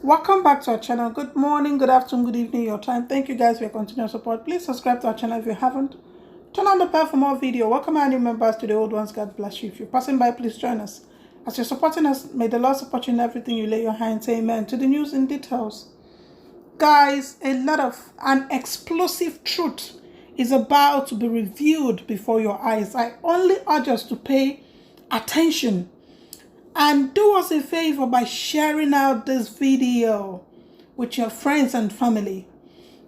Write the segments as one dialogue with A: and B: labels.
A: Welcome back to our channel. Good morning, good afternoon, good evening, your time. Thank you guys for your continued support. Please subscribe to our channel if you haven't. Turn on the bell for more video. Welcome our new members to the old ones. God bless you. If you're passing by, please join us. As you're supporting us, may the Lord support you in everything you lay your hand. Say amen. To the news in details. Guys, an explosive truth is about to be revealed before your eyes. I only urge us to pay attention and do us a favor by sharing out this video with your friends and family,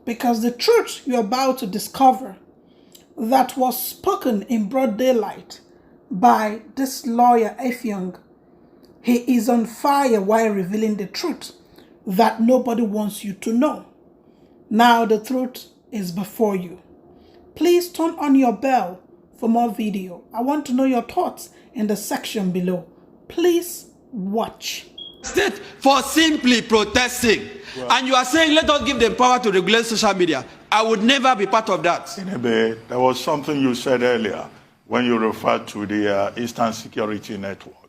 A: because the truth you're about to discover that was spoken in broad daylight by this lawyer Effiong, he is on fire while revealing the truth that nobody wants you to know. Now the truth is before you. Please turn on your bell for more video. I want to know your thoughts in the section below. Please watch.
B: State for simply protesting. Well, and you are saying, let us give them power to regulate social media. I would never be part of that.
C: Inebe, there was something you said earlier when you referred to the Eastern Security Network.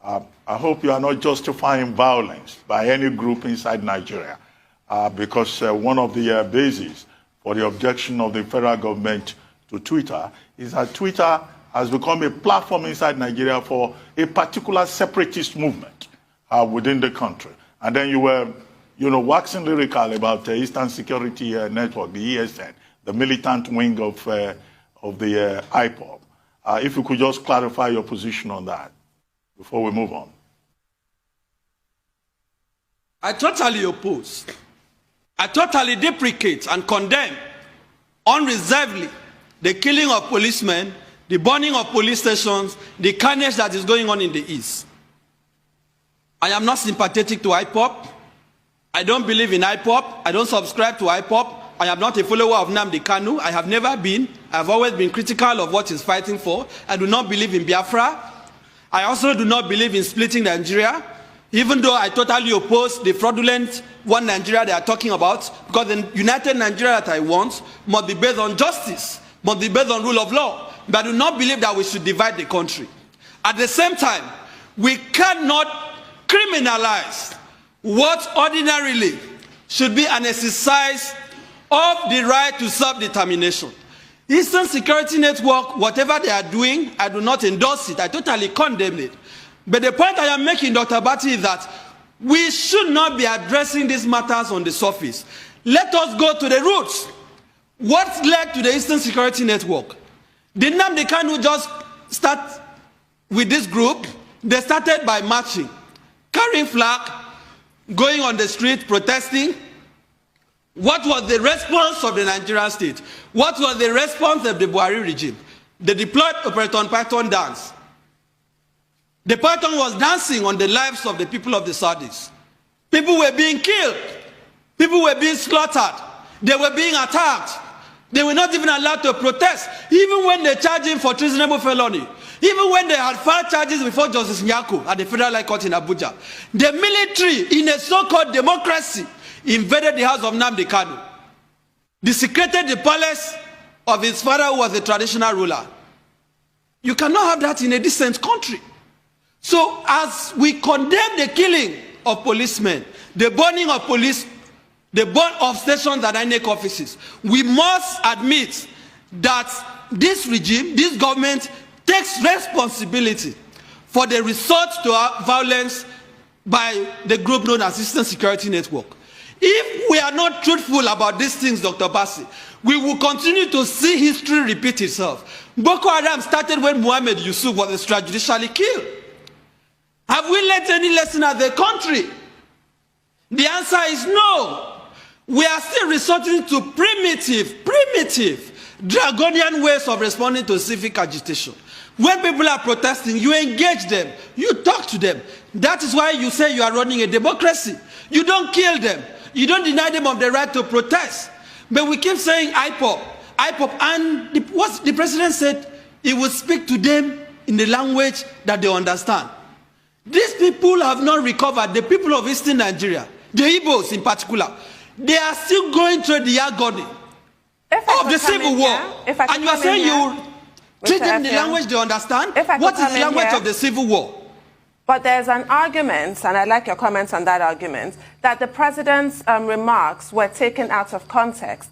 C: I hope you are not justifying violence by any group inside Nigeria, because one of the bases for the objection of the federal government to Twitter is that Twitter has become a platform inside Nigeria for a particular separatist movement within the country. And then you were, waxing lyrical about the Eastern Security Network, the ESN, the militant wing of the IPOB. If you could just clarify your position on that before we move on.
B: I totally oppose. I totally deprecate and condemn unreservedly the killing of policemen, the burning of police stations, the carnage that is going on in the East. I am not sympathetic to IPOB. I don't believe in IPOB. I don't subscribe to IPOB. I am not a follower of Nnamdi Kanu. I have never been. I have always been critical of what he's fighting for. I do not believe in Biafra. I also do not believe in splitting Nigeria, even though I totally oppose the fraudulent one Nigeria they are talking about, because the united Nigeria that I want must be based on justice, must be based on rule of law. But I do not believe that we should divide the country. At the same time, we cannot criminalize what ordinarily should be an exercise of the right to self-determination. Eastern Security Network, whatever they are doing, I do not endorse it. I totally condemn it. But the point I am making, Dr. Bati, is that we should not be addressing these matters on the surface. Let us go to the roots. What led to the Eastern Security Network? Did Nnamdi Kanu just start with this group? They started by marching, carrying flag, going on the street, protesting. What was the response of the Nigerian state? What was the response of the Buhari regime? They deployed Operation Python dance. The Python was dancing on the lives of the people of the Saudis. People were being killed. People were being slaughtered. They were being attacked. They were not even allowed to protest, even when they charged him for treasonable felony. Even when they had filed charges before Justice Nyako at the Federal High Court in Abuja. The military, in a so-called democracy, invaded the house of Nnamdi Kanu, desecrated the palace of his father, who was a traditional ruler. You cannot have that in a decent country. So as we condemn the killing of policemen, the burning of police, the burn of stations and INEC offices, we must admit that this regime, this government, takes responsibility for the resort to violence by the group known as Eastern Security Network. If we are not truthful about these things, Dr. Bassi, we will continue to see history repeat itself. Boko Haram started when Mohammed Yusuf was extrajudicially killed. Have we learned any lesson as a country? The answer is no. We are still resorting to primitive, draconian ways of responding to civic agitation. When people are protesting, you engage them, you talk to them. That is why you say you are running a democracy. You don't kill them. You don't deny them of the right to protest. But we keep saying IPOB, and what the president said, he will speak to them in the language that they understand. These people have not recovered. The people of Eastern Nigeria, the Igbos in particular, they are still going through the agony of the civil war. And you are saying you treat them in the language they understand? What is the language of the civil war?
D: But there's an argument, and I'd like your comments on that argument, that the president's remarks were taken out of context.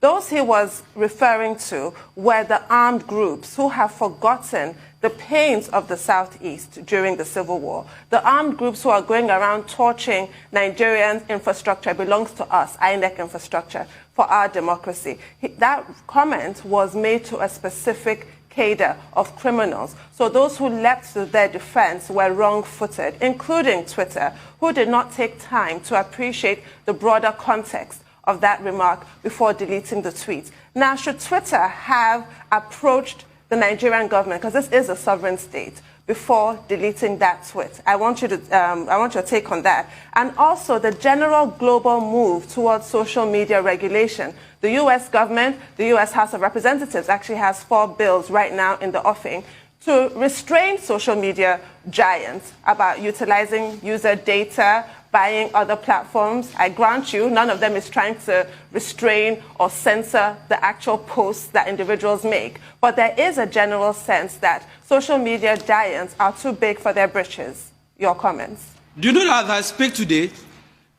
D: Those he was referring to were the armed groups who have forgotten the pains of the Southeast during the Civil War. The armed groups who are going around torching Nigerian infrastructure belongs to us, INEC infrastructure, for our democracy. That comment was made to a specific cadre of criminals. So those who leapt to their defense were wrong-footed, including Twitter, who did not take time to appreciate the broader context of that remark before deleting the tweet. Now, should Twitter have approached the Nigerian government, because this is a sovereign state, before deleting that tweet? I want your take on that. And also the general global move towards social media regulation. The U.S. government, the U.S. House of Representatives actually has 4 bills right now in the offing to restrain social media giants about utilizing user data, buying other platforms. I grant you, none of them is trying to restrain or censor the actual posts that individuals make. But there is a general sense that social media giants are too big for their britches. Your comments?
B: Do you know that as I speak today,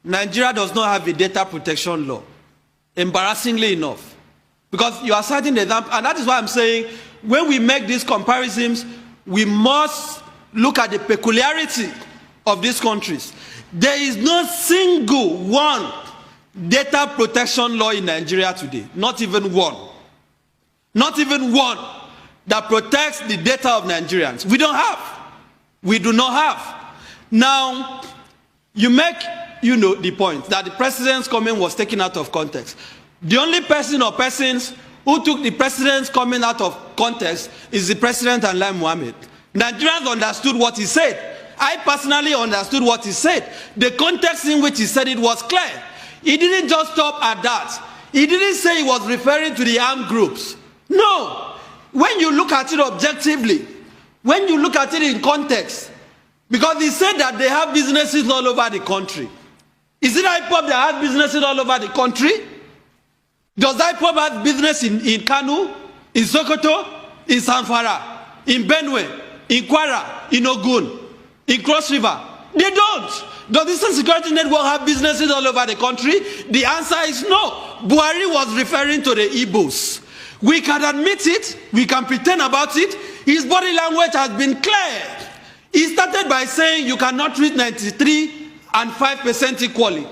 B: Nigeria does not have a data protection law? Embarrassingly enough. Because you are citing the example, and that is why I'm saying when we make these comparisons, we must look at the peculiarity of these countries. There is no single one data protection law in Nigeria today. Not even one. Not even one that protects the data of Nigerians. We don't have. We do not have. Now, you make, the point that the president's comment was taken out of context. The only person or persons who took the president's comment out of context is the president and Lai Mohammed. Nigerians understood what he said. I personally understood what he said. The context in which he said it was clear. He didn't just stop at that. He didn't say he was referring to the armed groups. No. When you look at it objectively, when you look at it in context, because he said that they have businesses all over the country. Is it IPOB that has businesses all over the country? Does IPOB have business in Kano, in Sokoto, in Zamfara, in Benue, in Kwara, in Ogun, in Cross River? They don't. Does the Eastern Security Network have businesses all over the country? The answer is no. Buhari was referring to the Igbos. We can admit it, we can pretend about it. His body language has been clear. He started by saying you cannot treat 93 and 5% equally.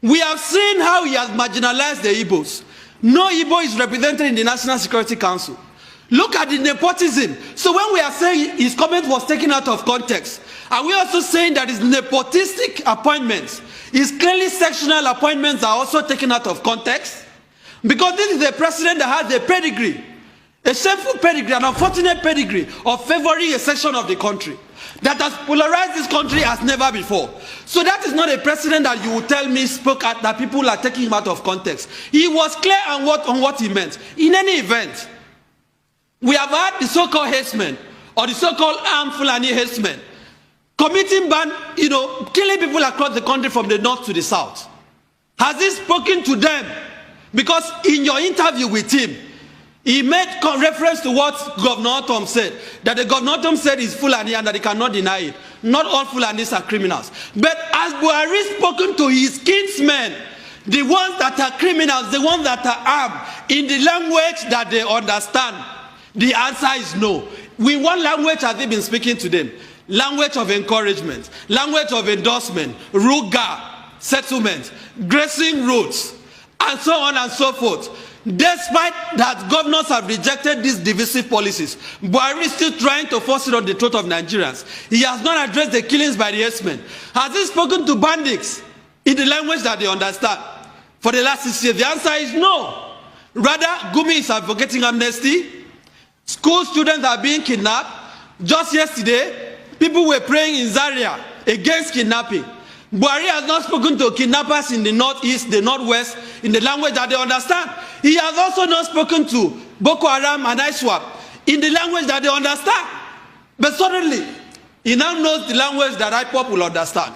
B: We have seen how he has marginalized the Igbos. No Igbo is represented in the National Security Council. Look at the nepotism. So when we are saying his comment was taken out of context, are we also saying that his nepotistic appointments, his clearly sectional appointments are also taken out of context? Because this is a president that has a pedigree, a shameful pedigree, an unfortunate pedigree of favoring a section of the country that has polarized this country as never before. So that is not a precedent that you will tell me spoke at, that people are taking him out of context. He was clear on what he meant. In any event, we have had the so-called herdsmen or the so-called armed Fulani herdsmen committing killing people across the country from the north to the south. Has he spoken to them? Because in your interview with him, he made reference to what Governor Tom said, that the Governor Tom said is Fulani and that he cannot deny it. Not all Fulanis are criminals. But as Buhari spoken to his kinsmen, the ones that are criminals, the ones that are armed, in the language that they understand, the answer is no. In what language has he been speaking to them? Language of encouragement, language of endorsement, ruga, settlement, grazing roads, and so on and so forth. Despite that governors have rejected these divisive policies, Buhari is still trying to force it on the throat of Nigerians. He has not addressed the killings by the herdsmen. Has he spoken to bandits in the language that they understand? For the last 6 years, the answer is no. Rather, Gumi is advocating amnesty. School students are being kidnapped. Just yesterday, people were praying in Zaria against kidnapping. Buhari has not spoken to kidnappers in the northeast, the northwest, in the language that they understand. He has also not spoken to Boko Haram and ISWAP in the language that they understand. But suddenly, he now knows the language that IPOP will understand.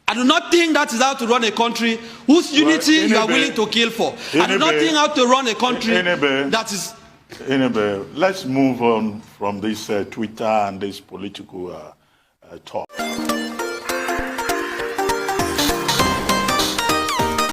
B: I do not think that is how to run a country whose unity you are willing to kill for. I do not think how to run a country that is...
C: Let's move on from this Twitter and this political talk.